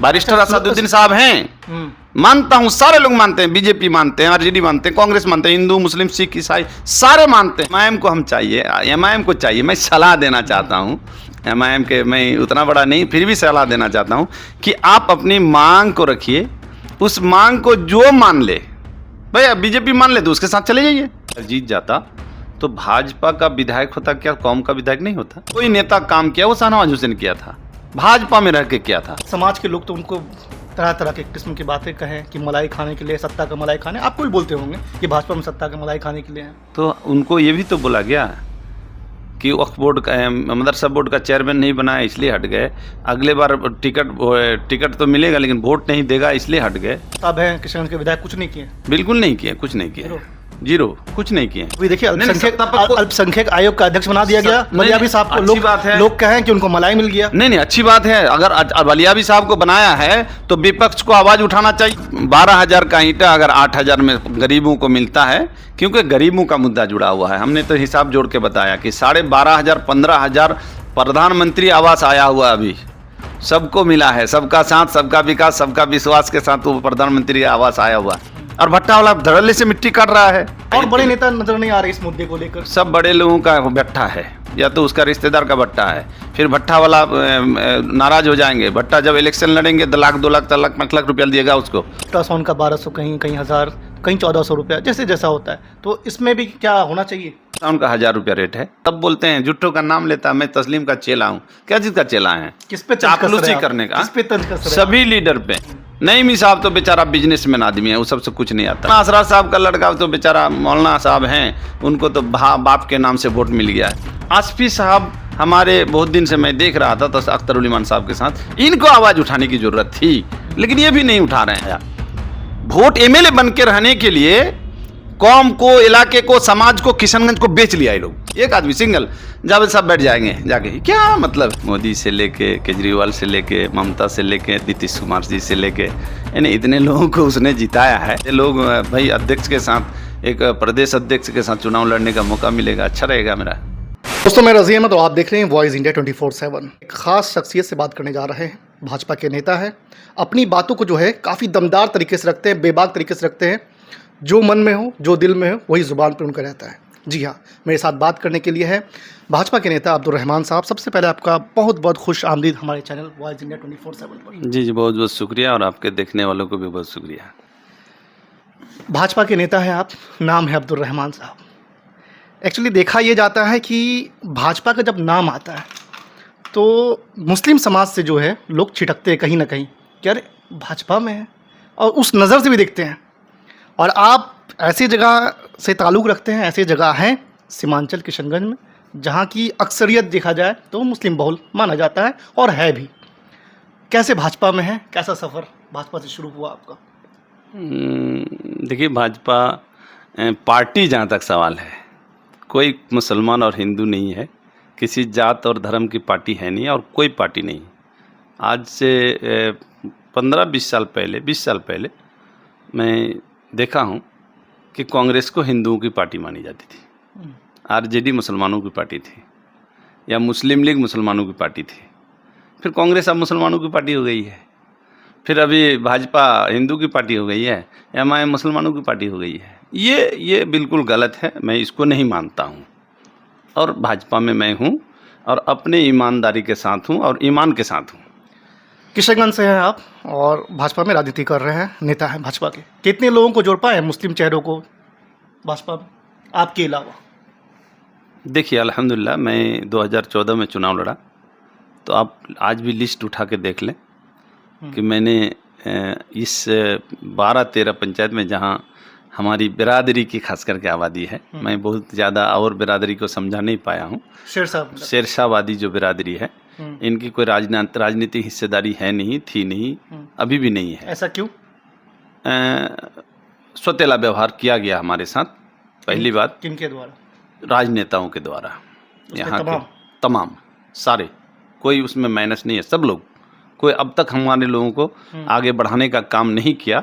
Barrister Asaduddin साहब हैं, मानता हूँ, सारे लोग मानते हैं, बीजेपी मानते हैं, आरजेडी मानते हैं, कांग्रेस मानते हैं, हिंदू मुस्लिम सिख ईसाई सारे मानते हैं। एमआईएम को हम चाहिए, एमआईएम को चाहिए। मैं सलाह देना चाहता हूँ एमआईएम के, मैं उतना बड़ा नहीं फिर भी सलाह देना चाहता हूँ कि आप अपनी मांग को रखिए, उस मांग को जो मान ले, भैया बीजेपी मान ले तो उसके साथ चले जाइए। जीत जाता तो भाजपा का विधायक होता क्या, कौम का विधायक नहीं होता? कोई नेता काम किया वो शाहनवाज हुसैन किया था, भाजपा में रह के किया था। समाज के लोग तो उनको तरह तरह के किस्म की बातें कहें कि मलाई खाने के लिए, सत्ता का मलाई खाने, आपको भी बोलते होंगे कि भाजपा में सत्ता का मलाई खाने के लिए है। तो उनको ये भी तो बोला गया कि वक्फ बोर्ड का, मदरसा बोर्ड का चेयरमैन नहीं बनाया इसलिए हट गए, अगले बार टिकट तो मिलेगा लेकिन वोट नहीं देगा इसलिए हट गए। अब है किशनगंज के विधायक कुछ नहीं किए, बिल्कुल नहीं किए, कुछ नहीं किए, जीरो, कुछ नहीं किए। अभी देखिए अल्पसंख्यक आयोग का अध्यक्ष बना दिया गया वलियाबी साहब को। लोग कहें कि उनको मलाई मिल गया। नहीं, अच्छी बात है। अगर वलियाबी साहब को बनाया है तो विपक्ष को आवाज उठाना चाहिए। 12,000 का ईंटा अगर 8,000 में गरीबों को मिलता है, क्योंकि गरीबों का मुद्दा जुड़ा हुआ है। हमने तो हिसाब जोड़ के बताया कि 12,500 15,000 प्रधानमंत्री आवास आया हुआ अभी सबको मिला है। सबका साथ, सबका विकास, सबका विश्वास के साथ वो प्रधानमंत्री आवास आया हुआ, और भट्टा वाला धड़ल्ले से मिट्टी काट रहा है। और बड़े नेता नजर नहीं आ रहे इस मुद्दे को लेकर। सब बड़े लोगों का भट्टा है, या तो उसका रिश्तेदार का भट्टा है। फिर भट्टा वाला नाराज हो जाएंगे। भट्टा जब इलेक्शन लड़ेंगे 2 लाख 2 लाख 3 लाख 5 लाख रुपया दिएगा उसको। अल्ट्रासाउंड का 1200, कहीं 1000, कहीं 1400 रुपया, जैसे जैसा होता है। तो इसमें भी क्या होना चाहिए? उनका 1000 रुपया रेट है। तब बोलते हैं जुट्टो का नाम लेता, मैं तस्लीम का चेला हूँ। क्या चीज का चेला है? किस पे चापलूसी करने का? किस पे तंज कस रहे हैं? सभी लीडर पे। नईमी साहब तो बेचारा बिजनेसमैन आदमी है, वो सबसे कुछ नहीं आता। असरा साहब का लड़का तो बेचारा मौलाना साहब हैं, उनको तो बाप के नाम से वोट मिल गया है। आसफी साहब हमारे बहुत दिन से मैं देख रहा था तो अख्तर उल ईमान साहब के साथ, इनको आवाज उठाने की जरूरत थी, लेकिन ये भी नहीं उठा रहे हैं। वोट एमएलए बन के रहने के लिए कौम को, इलाके को, समाज को, किशनगंज को बेच लिया ये लोग। एक आदमी सिंगल जावेद साहब बैठ जाएंगे जाके, क्या मतलब? मोदी से लेके, केजरीवाल से लेके, ममता से लेके, नीतीश कुमार जी से लेके, यानी इतने लोगों को उसने जिताया है। ये लोग भाई अध्यक्ष के साथ, एक प्रदेश अध्यक्ष के साथ चुनाव लड़ने का मौका मिलेगा, अच्छा रहेगा मेरा। दोस्तों मैं रज़ी अहमद और आप देख रहे हैं वॉइस इंडिया 24/7। एक ख़ास शख्सियत से बात करने जा रहे हैं। भाजपा के नेता है, अपनी बातों को जो है काफ़ी दमदार तरीके से रखते हैं, बेबाक तरीके से रखते हैं। जो मन में हो, जो दिल में हो, वही ज़ुबान पर उनका रहता है। जी हाँ, मेरे साथ बात करने के लिए है भाजपा के नेता अब्दुल रहमान साहब। सबसे पहले आपका बहुत बहुत खुश आमदीद हमारे चैनल वॉइस इंडिया 24/7 पर। जी बहुत बहुत शुक्रिया, और आपके देखने वालों को भी बहुत शुक्रिया। भाजपा के नेता हैं आप, नाम है अब्दुल रहमान साहब। एक्चुअली देखा ये जाता है कि भाजपा का जब नाम आता है तो मुस्लिम समाज से जो है लोग छिटकते हैं कहीं ना कहीं कि अरे भाजपा में है, और उस नज़र से भी देखते हैं। और आप ऐसी जगह से ताल्लुक़ रखते हैं, ऐसी जगह हैं सीमांचल किशनगंज में जहाँ की अक्सरियत देखा जाए तो मुस्लिम बहुल माना जाता है, और है भी। कैसे भाजपा में है, कैसा सफ़र भाजपा से शुरू हुआ आपका? देखिए, भाजपा पार्टी जहाँ तक सवाल है, कोई मुसलमान और हिंदू नहीं है, किसी जात और धर्म की पार्टी है नहीं, और कोई पार्टी नहीं। आज से 15-20 साल पहले, 20 साल पहले मैं देखा हूँ कि कांग्रेस को हिंदुओं की पार्टी मानी जाती थी, आरजेडी मुसलमानों की पार्टी थी, या मुस्लिम लीग मुसलमानों की पार्टी थी। फिर कांग्रेस अब मुसलमानों की पार्टी हो गई है। फिर अभी भाजपा हिंदू की पार्टी हो गई है, एमआईएम मुसलमानों की पार्टी हो गई है। ये बिल्कुल गलत है, मैं इसको नहीं मानता हूँ। और भाजपा में मैं हूँ, और अपने ईमानदारी के साथ हूँ, और ईमान के साथ हूँ। किशनगंज से हैं आप, और भाजपा में राजनीति कर रहे हैं, नेता हैं भाजपा के। कितने लोगों को जोड़ पाए मुस्लिम चेहरों को भाजपा में, आपके अलावा? देखिए, अल्हम्दुलिल्लाह मैं 2014 में चुनाव लड़ा, तो आप आज भी लिस्ट उठा के देख लें कि मैंने इस 12-13 पंचायत में जहाँ हमारी बिरादरी की खास करके आबादी है, मैं बहुत ज़्यादा और बिरादरी को समझा नहीं पाया हूँ। शेरशाहवादी जो बिरादरी है, इनकी कोई राजनीतिक हिस्सेदारी है नहीं, थी नहीं, अभी भी नहीं है। ऐसा क्यों? सौतेला व्यवहार किया गया हमारे साथ। पहली बात, किनके द्वारा? राजनेताओं के द्वारा। यहाँ के तमाम सारे, कोई उसमें माइनस नहीं है, सब लोग। कोई अब तक हमारे लोगों को आगे बढ़ाने का काम नहीं किया,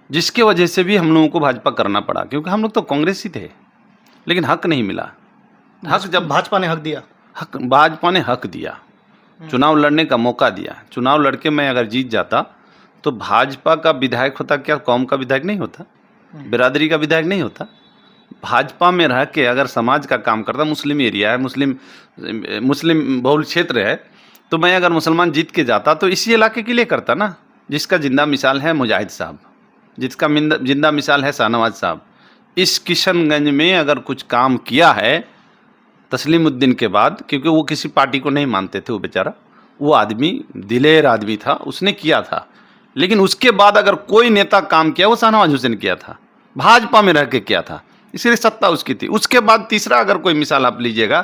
जिसके वजह से भी हम लोगों को भाजपा करना पड़ा, क्योंकि हम लोग तो कांग्रेस ही थे, लेकिन हक नहीं मिला। हक जब भाजपा ने हक दिया, भाजपा ने हक दिया, चुनाव लड़ने का मौका दिया। चुनाव लड़के मैं अगर जीत जाता तो भाजपा का विधायक होता, क्या कौम का विधायक नहीं होता, बिरादरी का विधायक नहीं होता। भाजपा में रह के अगर समाज का काम करता, मुस्लिम एरिया है, मुस्लिम बहुल क्षेत्र है, तो मैं अगर मुसलमान जीत के जाता तो इसी इलाके के लिए करता ना, जिसका जिंदा मिसाल है मुजाहिद साहब, जिसका जिंदा मिसाल है शाहनवाज साहब। इस किशनगंज में अगर कुछ काम किया है तस्लीमुद्दीन के बाद, क्योंकि वो किसी पार्टी को नहीं मानते थे, वो बेचारा, वो आदमी दिलेर आदमी था, उसने किया था। लेकिन उसके बाद अगर कोई नेता काम किया वो शाहनवाज हुसैन किया था, भाजपा में रह के किया था, इसलिए सत्ता उसकी थी। उसके बाद तीसरा अगर कोई मिसाल आप लीजिएगा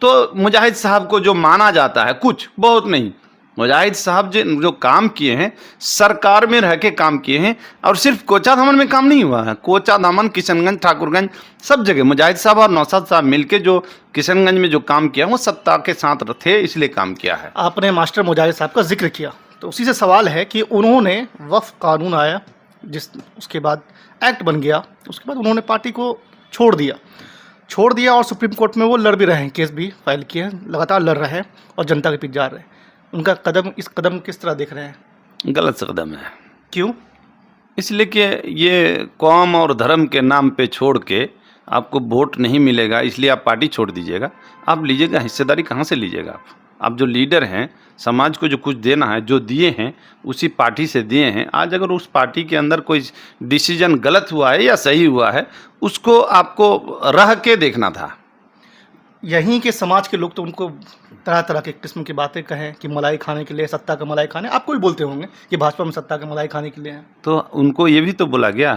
तो मुजाहिद साहब को जो माना जाता है, कुछ बहुत नहीं, मुजाहिद साहब जो काम किए हैं सरकार में रह के काम किए हैं। और सिर्फ कोचा दामन में काम नहीं हुआ है, कोचा दामन, किशनगंज, ठाकुरगंज, सब जगह मुजाहिद साहब और नौशाद साहब मिलके जो किशनगंज में जो काम किया वो सत्ता के साथ थे, इसलिए काम किया है। आपने मास्टर मुजाहिद साहब का जिक्र किया तो उसी से सवाल है कि उन्होंने वक्फ कानून आया, उसके बाद एक्ट बन गया, उसके बाद उन्होंने पार्टी को छोड़ दिया और सुप्रीम कोर्ट में वो लड़ भी रहे हैं, केस भी फाइल किए हैं, लगातार लड़ रहे हैं और जनता के पीछे जा रहे हैं। उनका इस कदम किस तरह देख रहे हैं? गलत कदम है। क्यों? इसलिए कि ये कौम और धर्म के नाम पे छोड़ के आपको वोट नहीं मिलेगा, इसलिए आप पार्टी छोड़ दीजिएगा। आप लीजिएगा, हिस्सेदारी कहाँ से लीजिएगा? आप जो लीडर हैं, समाज को जो कुछ देना है, जो दिए हैं उसी पार्टी से दिए हैं। आज अगर उस पार्टी के अंदर कोई डिसीजन गलत हुआ है या सही हुआ है, उसको आपको रह के देखना था। यहीं के समाज के लोग तो उनको तरह तरह के किस्म की बातें कहें कि मलाई खाने के लिए, सत्ता का मलाई खाने, आपको भी बोलते होंगे कि भाजपा में सत्ता का मलाई खाने के लिए हैं। तो उनको ये भी तो बोला गया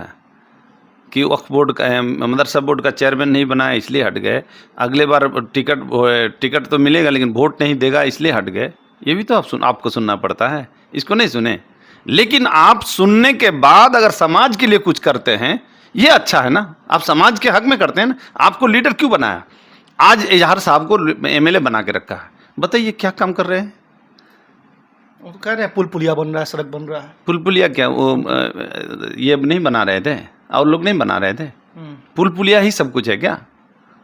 कि वक्फ बोर्ड का, मदरसा बोर्ड का चेयरमैन नहीं बनाया इसलिए हट गए, अगले बार टिकट तो मिलेगा लेकिन वोट नहीं देगा इसलिए हट गए। ये भी तो आपको सुनना पड़ता है, इसको नहीं सुने। लेकिन आप सुनने के बाद अगर समाज के लिए कुछ करते हैं, ये अच्छा है ना, आप समाज के हक में करते हैं ना। आपको लीडर क्यों बनाया? आज इजहार साहब को एमएलए बना के रखा है, बताइए क्या काम कर रहे हैं? वो तो कह रहे हैं पुल पुलिया बन रहा है, सड़क बन रहा है। पुल पुलिया क्या वो ये नहीं बना रहे थे और लोग नहीं बना रहे थे? पुल पुलिया ही सब कुछ है क्या?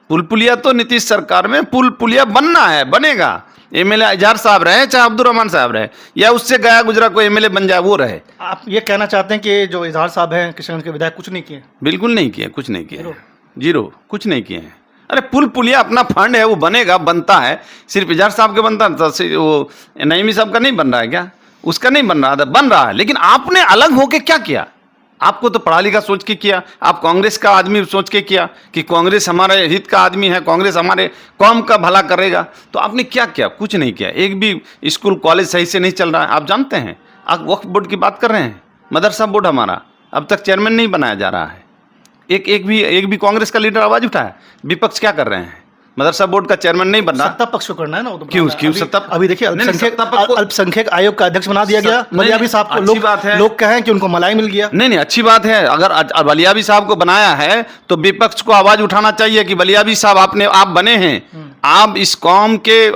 पुल पुलिया तो नीतीश सरकार में पुल पुलिया बनना है, बनेगा। एमएलए इजहार साहब रहे चाहे अब्दुल रहमान साहब रहे या उससे गया गुजरा कोई एमएलए बन जाए वो रहे। आप ये कहना चाहते हैं कि जो इजहार साहब हैं किशनगंज के विधायक, कुछ नहीं किए? बिल्कुल नहीं किए, कुछ नहीं किए, जीरो, कुछ नहीं किए हैं। अरे पुल पुलिया अपना फंड है, वो बनेगा, बनता है। सिर्फ इजहार साहब के बनता है तो वो नईमी साहब का नहीं बन रहा है क्या? उसका नहीं बन रहा था, बन रहा है। लेकिन आपने अलग होके क्या किया? आपको तो पढ़ा लिखा सोच के किया, आप कांग्रेस का आदमी सोच के किया कि कांग्रेस हमारे हित का आदमी है, कांग्रेस हमारे कौम का भला करेगा। तो आपने क्या किया? कुछ नहीं किया। एक भी स्कूल कॉलेज सही से नहीं चल रहा है, आप जानते हैं। आप वक्फ बोर्ड की बात कर रहे हैं, मदरसा बोर्ड हमारा अब तक चेयरमैन नहीं बनाया जा रहा है। एक भी कांग्रेस का लीडर आवाज उठाया? विपक्ष क्या कर रहे हैं? मदरसा बोर्ड का चेयरमैन नहीं बन रहा। सत्ता पक्ष को करना है ना, वो तो क्यों सत्ता? अभी देखिए अल्पसंख्यक आयोग का अध्यक्ष बना दिया गया बलियाबी साहब को। अच्छी बात है, लोग कहें कि उनको मलाई मिल गया। नहीं, अच्छी बात है। अगर बलियाबी साहब को बनाया है तो विपक्ष को आवाज उठाना चाहिए कि बलियाबी साहब आप बने हैं, आप इस कौम के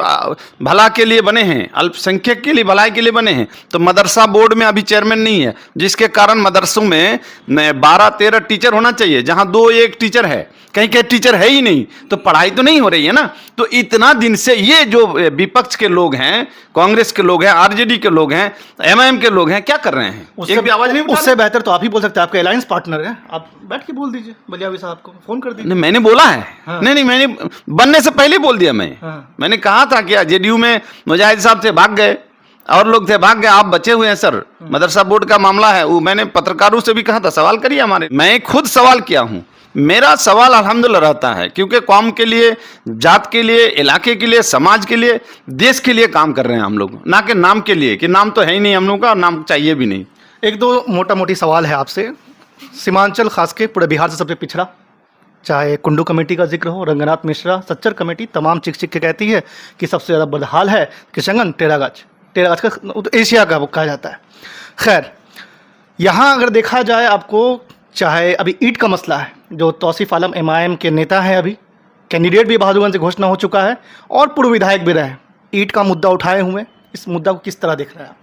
भला के लिए बने हैं, अल्पसंख्यक के लिए भलाई के लिए बने हैं। तो मदरसा बोर्ड में अभी चेयरमैन नहीं है, जिसके कारण मदरसों में 12-13 टीचर होना चाहिए, जहां 2-1 टीचर है, कहीं टीचर है ही नहीं। तो पढ़ाई तो नहीं हो रही है ना। तो इतना दिन से ये जो विपक्ष के लोग हैं, कांग्रेस के लोग हैं, आरजेडी के लोग हैं, एमआईएम के लोग हैं, क्या कर रहे हैं? एक भी आवाज नहीं उठा। उससे बेहतर तो आप ही बोल सकते हैं, आपके अलायंस पार्टनर है, आप बैठ के बोल दीजिए, बलियाबी साहब को फोन कर दीजिए। मैंने बोला है। हाँ। नहीं, मैंने बनने से पहले बोल दिया। मैंने कहा था कि जेडीयू में मुजाहिद साहब से भाग गए और लोग थे, भाग गए, आप बचे हुए हैं सर। मदरसा बोर्ड का मामला है, वो मैंने पत्रकारों से भी कहा था, सवाल करिए हमारे। मैं खुद सवाल किया हूं। मेरा सवाल अल्हम्दुलिल्लाह रहता है, क्योंकि कौम के लिए, जात के लिए, इलाके के लिए, समाज के लिए, देश के लिए काम कर रहे हैं हम लोग, ना कि नाम के लिए, कि नाम तो है ही नहीं हम लोग का और नाम चाहिए भी नहीं। एक दो मोटा मोटी सवाल है आपसे। सीमांचल खास के पूरे बिहार से सबसे पिछड़ा, चाहे कुंडू कमेटी का जिक्र हो, रंगनाथ मिश्रा, सच्चर कमेटी तमाम चिक के कहती है कि सबसे ज़्यादा बदहाल है किशनगंज, टेरागाछ का तो एशिया का कहा जाता है। खैर, यहाँ अगर देखा जाए आपको, चाहे अभी ईंट का मसला है, जो तौसीफ आलम एमआईएम के नेता हैं, अभी कैंडिडेट भी बहादुरगंज से घोषणा हो चुका है और पूर्व विधायक भी रहे, ईंट का मुद्दा उठाए हुए। इस मुद्दा को किस तरह देख रहे हैं आप?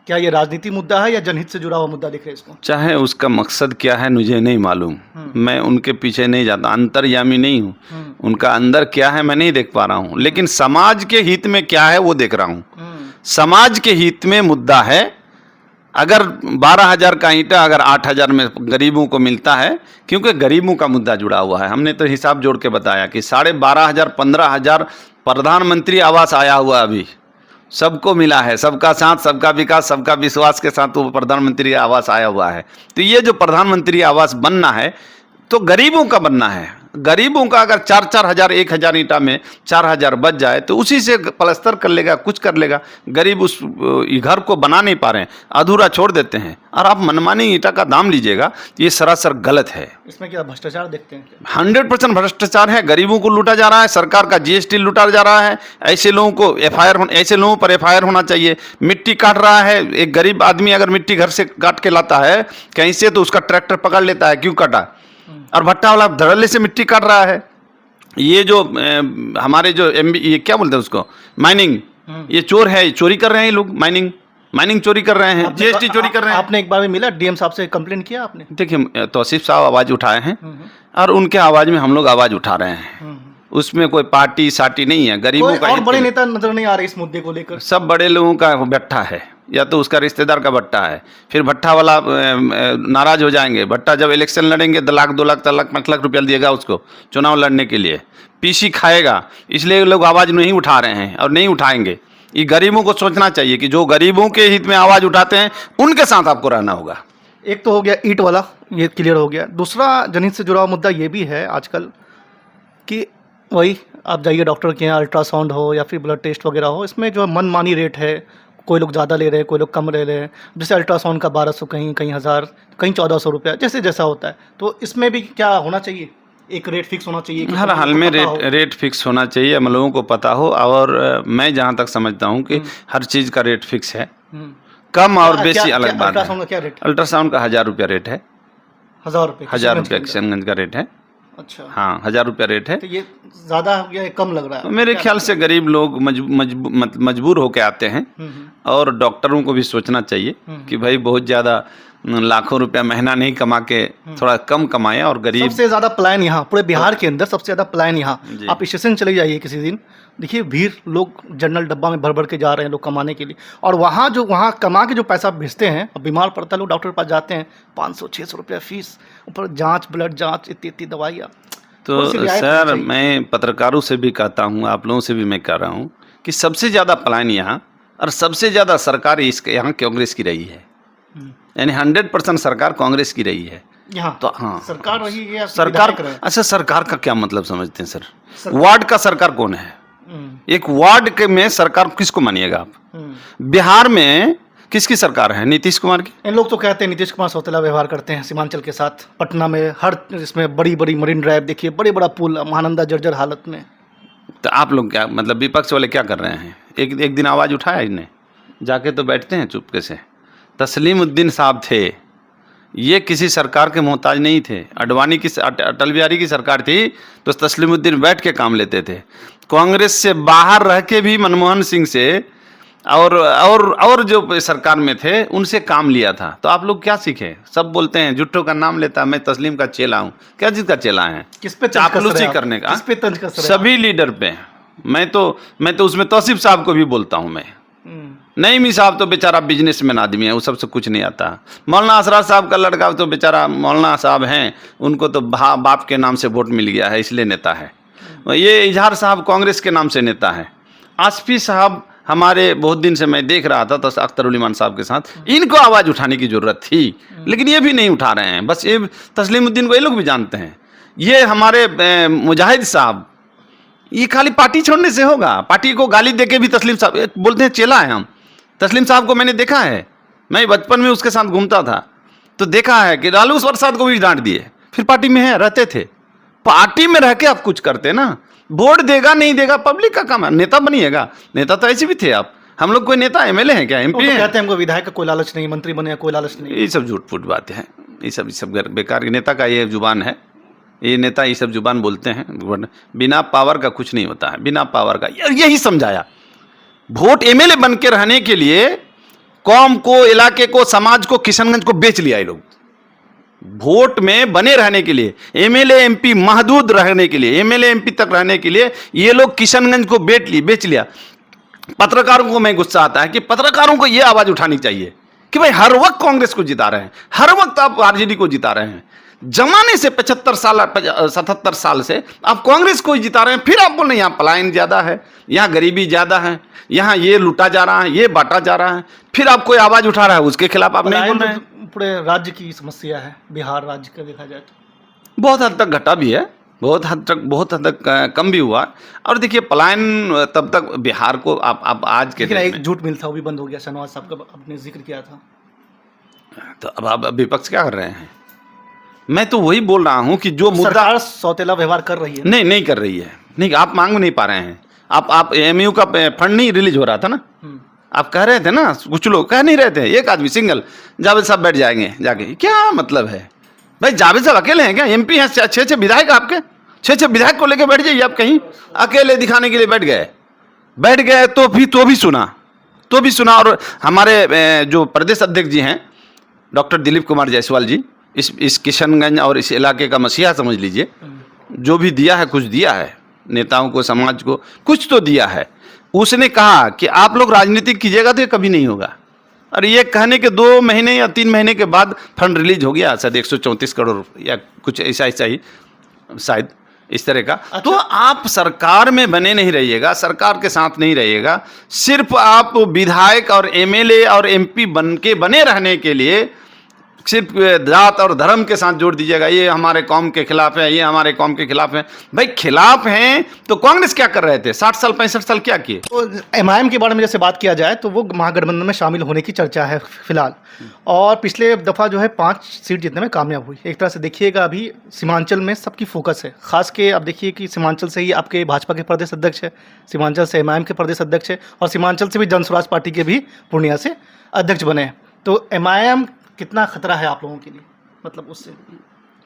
क्या ये राजनीति मुद्दा है या जनहित से जुड़ा हुआ मुद्दा देख रहे हैं इसको? चाहे उसका मकसद क्या है मुझे नहीं मालूम, मैं उनके पीछे नहीं जाता, अंतर्यामी नहीं हूँ। उनका अंदर क्या है मैं नहीं देख पा रहा हूँ, लेकिन समाज के हित में क्या है वो देख रहा हूँ। समाज के हित में मुद्दा है। अगर 12,000 का ईंटा अगर 8,000 में गरीबों को मिलता है, क्योंकि गरीबों का मुद्दा जुड़ा हुआ है। हमने तो हिसाब जोड़ के बताया कि 12,500 15,000 प्रधानमंत्री आवास आया हुआ अभी सबको मिला है। सबका साथ, सबका विकास, सबका विश्वास के साथ वो प्रधानमंत्री आवास आया हुआ है। तो ये जो प्रधानमंत्री आवास बनना है तो गरीबों का बनना है। गरीबों का अगर 4-4 हज़ार 1,000 ईंटा में 4,000 बच जाए तो उसी से प्लास्टर कर लेगा, कुछ कर लेगा। गरीब उस घर को बना नहीं पा रहे हैं, अधूरा छोड़ देते हैं। और आप मनमानी ईंटा का दाम लीजिएगा, ये सरासर गलत है। इसमें क्या भ्रष्टाचार देखते हैं? 100% भ्रष्टाचार है। गरीबों को लूटा जा रहा है, सरकार का GST लूटा जा रहा है। ऐसे लोगों को ऐसे लोगों पर FIR होना चाहिए। मिट्टी काट रहा है, एक गरीब आदमी अगर मिट्टी घर से काट के लाता है कहीं से तो उसका ट्रैक्टर पकड़ लेता है, क्यों काटा। और भट्टा वाला धड़ल्ले से मिट्टी काट रहा है। ये जो हमारे जो ये क्या बोलते हैं उसको, माइनिंग, ये चोर है, चोरी कर रहे हैं ये लोग। माइनिंग चोरी कर रहे हैं, GST चोरी कर रहे हैं। आपने एक बार में मिला DM साहब से कंप्लेंट किया आपने? देखिए, तौसीफ साहब आवाज़ उठाए हैं और उनके आवाज़ में हम लोग आवाज़ उठा रहे हैं। उसमें कोई पार्टी साटी नहीं है, गरीबों का। और बड़े नेता नजर नहीं आ रहे इस मुद्दे को लेकर? सब बड़े लोगों का भट्टा है, या तो उसका रिश्तेदार का भट्टा है। फिर भट्टा वाला नाराज हो जाएंगे। भट्टा जब इलेक्शन लड़ेंगे 1 लाख 2 लाख 4 लाख 5 लाख रुपया दिएगा उसको चुनाव लड़ने के लिए, PC खाएगा। इसलिए लोग आवाज़ नहीं उठा रहे हैं और नहीं उठाएंगे। ये गरीबों को सोचना चाहिए कि जो गरीबों के हित में आवाज़ उठाते हैं उनके साथ आपको रहना होगा। एक तो हो गया ईंट वाला, ये क्लियर हो गया। दूसरा जनहित से जुड़ा हुआ मुद्दा ये भी है आजकल कि वही आप जाइए डॉक्टर के यहाँ, अल्ट्रासाउंड हो या फिर ब्लड टेस्ट वगैरह हो, इसमें जो मनमानी रेट है। कोई लोग ज़्यादा ले रहे हैं, कोई लोग कम ले रहे हैं। जैसे अल्ट्रासाउंड का 1200, कहीं 1000, कहीं 1400 रुपया, जैसे जैसा होता है। तो इसमें भी क्या होना चाहिए, एक रेट फिक्स होना चाहिए? हर हाल में रेट फिक्स होना चाहिए, हम लोगों को पता हो। और मैं जहाँ तक समझता हूँ कि हर चीज़ का रेट फिक्स है। कम और बेसी अलग बात है। अल्ट्रासाउंड का क्या रेट? अल्ट्रासाउंड का 1,000 रुपया रेट है। 1000 रुपये? 1,000 रुपया किशनगंज का रेट है। अच्छा, हाँ, 1,000 रुपया रेट है। तो ये ज़्यादा हो गया या कम लग रहा है? मेरे ख्याल से गरीब लोग मजबूर होकर आते हैं। और डॉक्टरों को भी सोचना चाहिए कि भाई बहुत ज़्यादा लाखों रुपया महीना नहीं कमा के थोड़ा कम कमाएं। और गरीब सबसे ज़्यादा पलायन यहाँ पूरे बिहार के अंदर, सबसे ज़्यादा पलायन यहाँ। आप स्टेशन चले जाइए किसी दिन, देखिए भीड़, लोग जनरल डब्बा में भर भर के जा रहे हैं लोग कमाने के लिए। और वहाँ कमा के जो पैसा भेजते हैं, अब बीमार पड़ता है लोग डॉक्टर के पास जाते हैं, 500-600 रुपया फीस, ऊपर जांच, ब्लड जांच, इतनी दवाइयाँ। तो सर, मैं पत्रकारों से भी कहता हूँ, आप लोगों से भी मैं कह रहा हूँ कि सबसे ज़्यादा पलायन यहाँ और सबसे ज़्यादा सरकार यहाँ कांग्रेस की रही है। यानी 100% सरकार कांग्रेस की रही है यहाँ। तो हाँ, सरकार रही है, सरकार। अच्छा, सरकार का क्या मतलब समझते हैं सर? वार्ड का सरकार कौन है? एक वार्ड के में सरकार किसको मानिएगा आप? बिहार में किसकी सरकार है? नीतीश कुमार की। इन लोग तो कहते हैं नीतीश कुमार सौतेला व्यवहार करते हैं सीमांचल के साथ। पटना में हर इसमें बड़ी बड़ी मरीन ड्राइव देखिए, बड़े बड़ा पुल, महानंदा जर्जर हालत में। तो आप लोग क्या मतलब विपक्ष वाले क्या कर रहे हैं? एक दिन आवाज़ उठाया इन्हें, जाके तो बैठते हैं चुपके से। तस्लीमुद्दीन साहब थे, ये किसी सरकार के मोहताज नहीं थे। अडवाणी की, अटल बिहारी की सरकार थी तो तस्लीमुद्दीन बैठ के काम लेते थे। कांग्रेस से बाहर रह के भी मनमोहन सिंह से और जो सरकार में थे उनसे काम लिया था। तो आप लोग क्या सीखे? सब बोलते हैं, जुट्टो का नाम लेता, मैं तस्लीम का चेला हूँ। क्या चीज़ का चेला है? किस पे चापलूसी करने का? किस पे तंज कस रहे हैं? सभी लीडर पे। मैं तो उसमें तौसीफ साहब को भी बोलता हूँ मैं। नईमी साहब तो बेचारा बिजनेसमैन आदमी है, वो सबसे कुछ नहीं आता। मौलाना असरार साहब का लड़का तो बेचारा मौलाना साहब हैं, उनको तो बाप के नाम से वोट मिल गया है इसलिए नेता है। ये इजहार साहब कांग्रेस के नाम से नेता है। आसफी साहब हमारे बहुत दिन से मैं देख रहा था तो अख्तरुल ईमान साहब के साथ, इनको आवाज़ उठाने की ज़रूरत थी लेकिन ये भी नहीं उठा रहे हैं। बस ये तस्लीमुद्दीन को ये लोग भी जानते हैं। ये हमारे मुजाहिद साहब, ये खाली पार्टी छोड़ने से होगा? पार्टी को गाली देके भी तस्लीम साहब बोलते हैं चेला है हम। तस्लीम साहब को मैंने देखा है, मैं बचपन में उसके साथ घूमता था तो देखा है कि लालू प्रसाद को भी डांट दिए, फिर पार्टी में है रहते थे। पार्टी में रह के आप कुछ करते ना, वोट देगा नहीं देगा पब्लिक का काम है। नेता बनिएगा, नेता तो ऐसे भी थे आप। हम लोग कोई नेता MLA हैं क्या? MP हैं? कहते हैं हमको विधायक का कोई लालच नहीं, मंत्री बने कोई लालच नहीं। ये सब झूठ फूट बातें हैं, ये सब बेकार। नेता का ये जुबान है, ये नेता ये सब जुबान बोलते हैं। बिना पावर का कुछ नहीं होता है, बिना पावर का। यही समझाया। वोट MLA बन के रहने के लिए कौम को, इलाके को, समाज को, किशनगंज को बेच लिया ये लोग। वोट में बने रहने के लिए, MLA MP महदूद रहने के लिए, MLA MP तक रहने के लिए ये लोग किशनगंज को बेच लिया। पत्रकारों को मैं गुस्सा आता है कि पत्रकारों को ये आवाज उठानी चाहिए कि भाई हर वक्त कांग्रेस को जिता रहे हैं, हर वक्त आप आरजेडी को जिता रहे हैं, जमाने से 75 साल 77 साल से आप कांग्रेस को ही जिता रहे हैं, फिर आप बोल रहे हैं यहाँ पलायन ज्यादा है, यहाँ गरीबी ज्यादा है, यहाँ ये लूटा जा रहा है, ये बांटा जा रहा है, फिर आप कोई आवाज उठा रहा है उसके खिलाफ आप नहीं बोल रहे हैं। पूरे राज्य की समस्या है, बिहार राज्य का देखा जाए तो बहुत हद तक घटा भी है, बहुत हद तक कम भी हुआ। और देखिए पलायन तब तक बिहार को आप आज के लेकिन दिन एक में, झूठ मिल था वो भी बंद हो गया, शहनवाज साहब का आपने जिक्र किया था। तो अब आप विपक्ष क्या कर रहे हैं? मैं तो वही बोल रहा हूं कि जो मुद्दा सरकार सौतेला व्यवहार कर रही है। नहीं कर रही है, नहीं आप मांग नहीं पा रहे हैं। आप एमयू का फंड नहीं रिलीज हो रहा था ना, आप कह रहे थे ना, कुछ लोग कह नहीं रहे थे, एक आदमी सिंगल जावेद साहब बैठ जाएंगे जाके, क्या मतलब है भाई? जावेद साहब अकेले हैं क्या? एमपी हैं 6 विधायक आपके, 6 विधायक को लेकर बैठ जाइए आप कहीं, अकेले दिखाने के लिए बैठ गए तो भी सुना। और हमारे जो प्रदेश अध्यक्ष जी हैं डॉक्टर दिलीप कुमार जायसवाल जी, इस किशनगंज और इस इलाके का मसीहा समझ लीजिए, जो भी दिया है कुछ दिया है नेताओं को, समाज को कुछ तो दिया है। उसने कहा कि आप लोग राजनीति कीजिएगा तो ये कभी नहीं होगा। और ये कहने के 2 महीने या 3 महीने के बाद फंड रिलीज हो गया, शायद 134 करोड़ या कुछ ऐसा ही, शायद इस तरह का। अच्छा। तो आप सरकार में बने नहीं रहिएगा, सरकार के साथ नहीं रहिएगा, सिर्फ आप विधायक और एमएलए और एमपी बने रहने के लिए सिर्फ जात और धर्म के साथ जोड़ दीजिएगा, ये हमारे कौम के खिलाफ है, ये हमारे कौम के खिलाफ है। भाई खिलाफ हैं तो कांग्रेस क्या कर रहे थे? 60 साल 65 साल क्या किए? तो एमआईएम के बारे में जैसे बात किया जाए तो वो महागठबंधन में शामिल होने की चर्चा है फिलहाल, और पिछले दफ़ा जो है 5 सीट जीतने में कामयाब हुई। एक तरह से देखिएगा अभी सीमांचल में सबकी फोकस है, खास के अब देखिए कि सीमांचल से ही आपके भाजपा के प्रदेश अध्यक्ष है, सीमांचल से एमआईएम के प्रदेश अध्यक्ष है, और सीमांचल से भी जन स्वराज पार्टी के भी पूर्णिया से अध्यक्ष बने हैं। तो एमआईएम कितना खतरा है आप लोगों के लिए, मतलब उससे?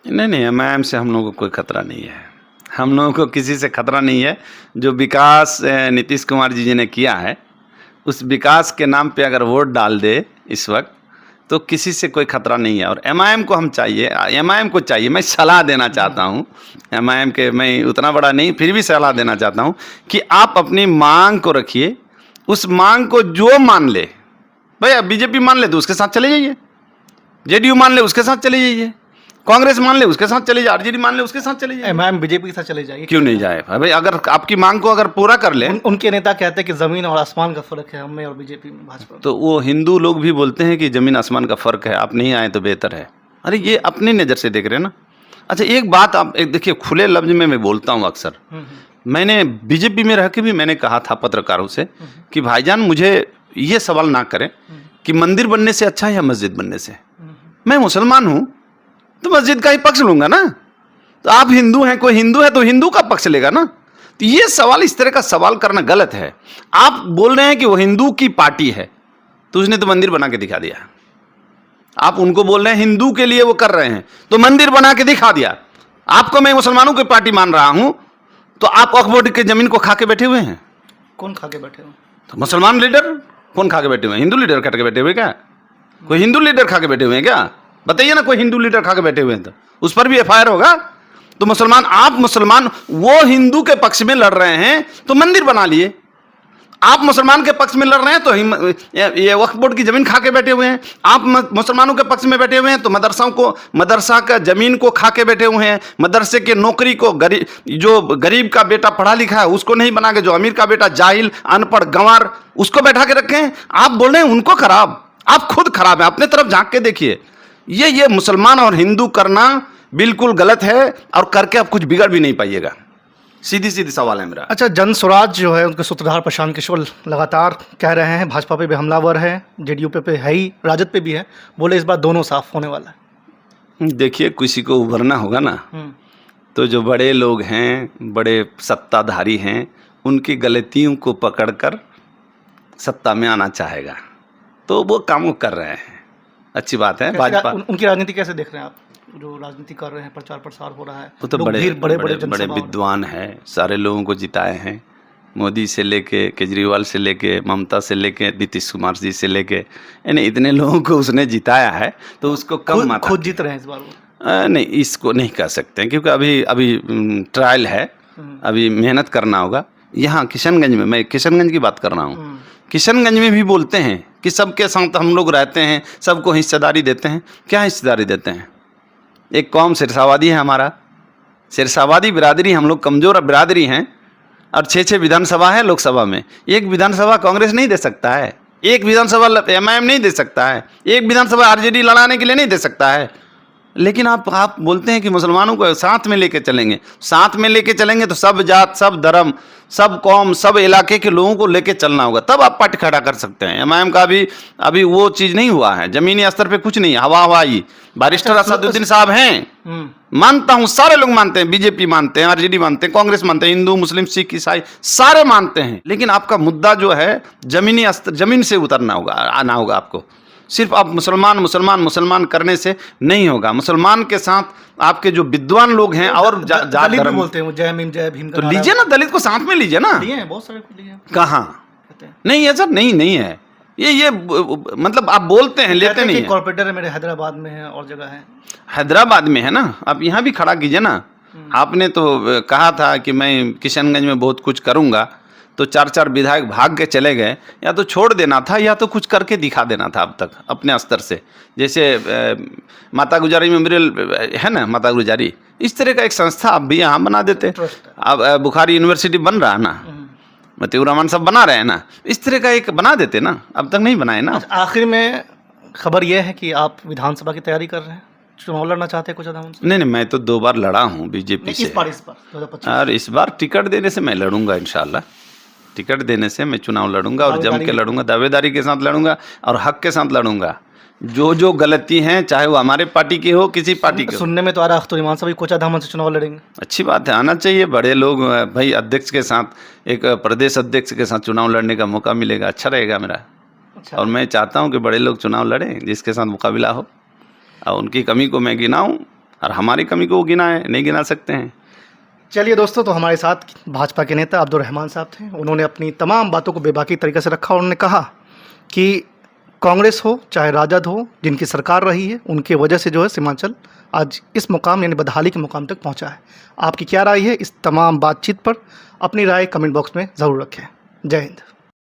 नहीं एमआईएम से हम लोगों को कोई खतरा नहीं है, हम लोगों को किसी से खतरा नहीं है। जो विकास नीतीश कुमार जी ने किया है, उस विकास के नाम पे अगर वोट डाल दे इस वक्त तो किसी से कोई खतरा नहीं है। और एमआईएम को एमआईएम को चाहिए, मैं सलाह देना चाहता हूँ एमआईएम के, मैं उतना बड़ा नहीं फिर भी सलाह देना चाहता हूँ कि आप अपनी मांग को रखिए, उस मांग को जो मान ले, भाई अब बीजेपी मान ले तो उसके साथ चले जाइए, जेडीयू मान ले उसके साथ चले जाइए, कांग्रेस मान ले उसके साथ चले जाइए, आरजेडी मान ले उसके साथ चले जाइए। एमआईएम बीजेपी के साथ चले जाएगी? क्यों नहीं जाए भाई? अगर आपकी मांग को अगर पूरा कर ले, उनके नेता कहते हैं कि जमीन और आसमान का फर्क है हमें और बीजेपी में, भाजपा। तो वो हिंदू लोग भी बोलते हैं कि जमीन आसमान का फर्क है, आप नहीं आए तो बेहतर है। अरे ये अपनी नज़र से देख रहे हैं ना। अच्छा एक बात आप एक देखिए, खुले लफ्ज में मैं बोलता हूँ अक्सर, मैंने बीजेपी में रह के भी मैंने कहा था पत्रकारों से कि भाईजान मुझे ये सवाल ना करें कि मंदिर बनने से अच्छा है या मस्जिद बनने से। मैं मुसलमान हूं तो मस्जिद का ही पक्ष लूंगा ना, तो आप हिंदू हैं, कोई हिंदू है तो हिंदू का पक्ष लेगा ना। तो ये सवाल, इस तरह का सवाल करना गलत है। आप बोल रहे हैं कि वो हिंदू की पार्टी है तो उसने तो मंदिर बना के दिखा दिया, आप उनको बोल रहे हैं हिंदू के लिए वो कर रहे हैं तो मंदिर बना के दिखा दिया। आपको मैं मुसलमानों की पार्टी मान रहा हूं तो आप वक्फ बोर्ड की जमीन को खा के बैठे हुए हैं। कौन खा के बैठे हो? तो मुसलमान लीडर कौन खा के बैठे हुए हैं? हिंदू लीडर खा के बैठे हुए क्या? कोई हिंदू लीडर खा के बैठे हुए हैं क्या? बताइए ना, कोई हिंदू लीडर खा के बैठे हुए हैं तो उस पर भी एफआईआर होगा। तो आप मुसलमान वो हिंदू के पक्ष में लड़ रहे हैं तो मंदिर बना लिए, आप मुसलमान के पक्ष में लड़ रहे हैं तो ये वक्फ बोर्ड की जमीन खा के बैठे हुए हैं। आप मुसलमानों के पक्ष में बैठे हुए हैं तो मदरसा का जमीन को खा के बैठे हुए हैं। मदरसे के नौकरी को जो गरीब का बेटा पढ़ा लिखा है उसको नहीं बना के, जो अमीर का बेटा जाहिल अनपढ़ गंवार उसको बैठा के रखे हैं। आप बोल रहे हैं उनको खराब, आप खुद खराब है। अपने तरफ झांक के देखिए, ये मुसलमान और हिंदू करना बिल्कुल गलत है और करके आप कुछ बिगड़ भी नहीं पाइएगा। सीधी सवाल है मेरा। अच्छा, जन स्वराज जो है उनके सूत्रधार प्रशांत किशोर लगातार कह रहे हैं भाजपा पे भी हमलावर है, जेडीयू पे है ही, राजद पे भी है, बोले इस बार दोनों साफ होने वाला है। देखिए किसी को उभरना होगा ना, तो जो बड़े लोग हैं, बड़े सत्ताधारी हैं, उनकी गलतियों को पकड़कर सत्ता में आना चाहेगा, तो वो काम कर रहे हैं, अच्छी बात है। भाजपा उनकी राजनीति कैसे देख रहे हैं आप, जो राजनीति कर रहे हैं, प्रचार प्रसार हो रहा है, वो तो बड़े विद्वान हैं, सारे लोगों को जिताए हैं, मोदी से लेके केजरीवाल से लेके ममता से लेके नीतीश कुमार जी से लेके, यानी इतने लोगों को उसने जिताया है, तो उसको कम मात्रा खुद जीत रहे हैं इस बार वो? नहीं, इसको नहीं कह सकते हैं क्योंकि अभी ट्रायल है, अभी मेहनत करना होगा। यहाँ किशनगंज में, मैं किशनगंज की बात कर रहा हूँ, किशनगंज में भी बोलते हैं कि सबके साथ हम लोग रहते हैं, सबको हिस्सेदारी देते हैं। क्या हिस्सेदारी देते हैं? एक कौम सिरसावादी है हमारा, सिरसावादी बिरादरी, हम लोग कमज़ोर बिरादरी हैं, और 6 विधानसभा है लोकसभा में। एक विधानसभा कांग्रेस नहीं दे सकता है, एक विधानसभा एमआईएम नहीं दे सकता है, एक विधानसभा आरजेडी लड़ाने के लिए नहीं दे सकता है। लेकिन आप बोलते हैं कि मुसलमानों को साथ में लेके चलेंगे। साथ में लेके चलेंगे तो सब जात, सब धर्म, सब कौम, सब इलाके के लोगों को लेके चलना होगा, तब आप पार्टी खड़ा कर सकते हैं। एमआईएम का भी अभी वो चीज़ नहीं हुआ है, ज़मीनी स्तर पे कुछ नहीं, हवा हवाई। बैरिस्टर असदुद्दीन साहब हैं, मानता हूँ, सारे लोग मानते हैं, बीजेपी मानते हैं, आरजेडी मानते हैं, कांग्रेस मानते हैं, हिंदू मुस्लिम सिख ईसाई सारे मानते हैं। लेकिन आपका मुद्दा जो है ज़मीनी स्तर, ज़मीन से उतरना होगा, आना होगा आपको। सिर्फ आप मुसलमान करने से नहीं होगा। मुसलमान के साथ आपके जो विद्वान लोग हैं और दलित भी बोलते हैं जय भीम जय भीम, तो लीजिए ना, दलित को साथ में लीजिए ना। लिए हैं बहुत सारे को लिए हैं। कहाँ? नहीं है सर, नहीं है ये मतलब आप बोलते हैं, लेते नहीं है। कॉर्पोरेटर है मेरे, हैदराबाद में है और जगह है। हैदराबाद में है ना, आप यहाँ भी खड़ा कीजिए ना। आपने तो कहा था कि मैं किशनगंज में बहुत कुछ करूँगा, तो 4 विधायक भाग के चले गए। या तो छोड़ देना था या तो कुछ करके दिखा देना था अब तक अपने स्तर से। जैसे माता गुजरी मेमोरियल है ना, माता गुजरी, इस तरह का एक संस्था आप भी यहाँ बना देते। अब बुखारी यूनिवर्सिटी बन रहा है ना, मतीउर रहमान साहब बना रहे हैं ना, इस तरह का एक बना देते ना, अब तक नहीं बनाए ना। आखिर में खबर यह है कि आप विधानसभा की तैयारी कर रहे हैं, चुनाव लड़ना चाहते हैं कुछ ज्यादा उनसे? नहीं, मैं तो 2 बार लड़ा हूँ बीजेपी से। इस बार 2025। और इस बार टिकट देने से मैं लड़ूंगा इंशाल्लाह। टिकट देने से मैं चुनाव लड़ूंगा और जम के लड़ूंगा, दावेदारी के साथ लड़ूंगा और हक के साथ लड़ूंगा। जो गलती हैं, चाहे वो हमारे पार्टी की हो, किसी पार्टी की। सुनने में तो आ रहा अख्तर इमाम साहब कोचाधामन से चुनाव लड़ेंगे। अच्छी बात है, आना चाहिए। बड़े लोग भाई, अध्यक्ष के साथ, एक प्रदेश अध्यक्ष के साथ चुनाव लड़ने का मौका मिलेगा, अच्छा रहेगा मेरा। अच्छा। और मैं चाहता हूँ कि बड़े लोग चुनाव लड़ें, जिसके साथ मुकाबला हो, और उनकी कमी को मैं गिनाऊँ और हमारी कमी को वो गिनाएं, नहीं गिना सकते हैं। चलिए दोस्तों, तो हमारे साथ भाजपा के नेता अब्दुल रहमान साहब थे। उन्होंने अपनी तमाम बातों को बेबाकी तरीके से रखा और उन्होंने कहा कि कांग्रेस हो चाहे राजद हो, जिनकी सरकार रही है, उनकी वजह से जो है सीमांचल आज इस मुकाम यानी बदहाली के मुकाम तक पहुंचा है। आपकी क्या राय है इस तमाम बातचीत पर? अपनी राय कमेंट बॉक्स में ज़रूर रखें। जय हिंद।